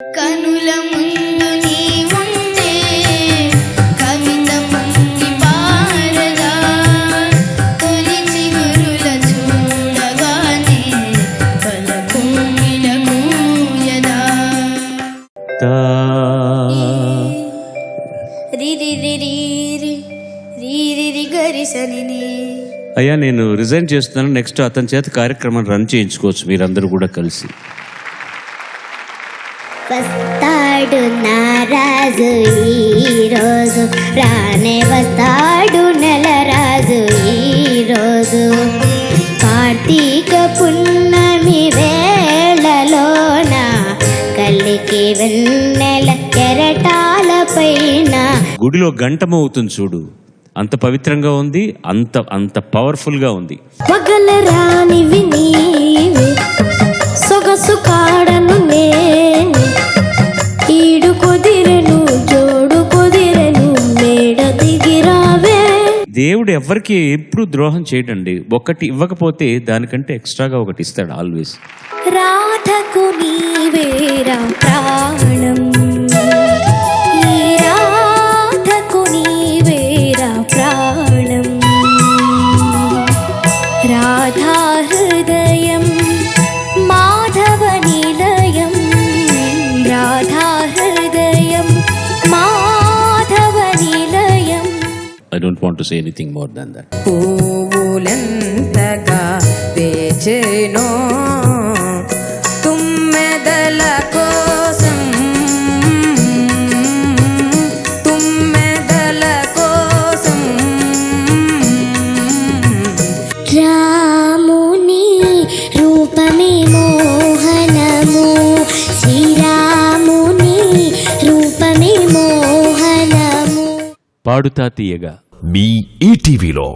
కనుల ముందు నీ ఉంటే కవిత పొంగి పారదా, తొలి చిగురుల చూడగానే పలకోగిల మూయదా. అయ్యా నేను రిజైన్ చేస్తున్నాను, నెక్స్ట్ అతని చేత కార్యక్రమం రన్ చేయించుకోవచ్చు మీరందరూ కూడా కలిసి. వస్తాడు నారాజు ఈరోజు, రానే వస్తాడు నెలరాజు ఈరోజు, కార్తీక పున్నమి వేళలోన కలికి వెన్నెల కెరటాల పైన. గుడిలో గంటమవుతుంది చూడు, అంత పవిత్రంగా ఉంది, అంత అంత పవర్ఫుల్ గా ఉంది. పగల రానివి నీవే, సొగసు కాడను నేను, ఈడు కుదిరెను జోడు కుదిరెను, మేడ దిగిరావే. దేవుడు ఎవరికి ఎప్పుడు ద్రోహం చేయడండి, ఒకటి ఇవ్వకపోతే దానికంటే ఎక్స్ట్రాగా ఒకటి ఇస్తాడు ఆల్వేస్. రాధకు నీవేరా ప్రాణం, ఈ రాధకు నీవేరా ప్రాణం, రాధా హృదయం మాధవ నిలయం, రాధా హృదయం మాధవ నిలయం. I don't want to say anything more than that. పూలెంతగా వేచెనో తుమ్మెదల కోసం, తుమ్మెదల కోసం. రాముని రూపమే మోహనము, శ్రీరాముని రూపమే మోహనము. పాడుతా తీయగా మీ ఈటీవీలో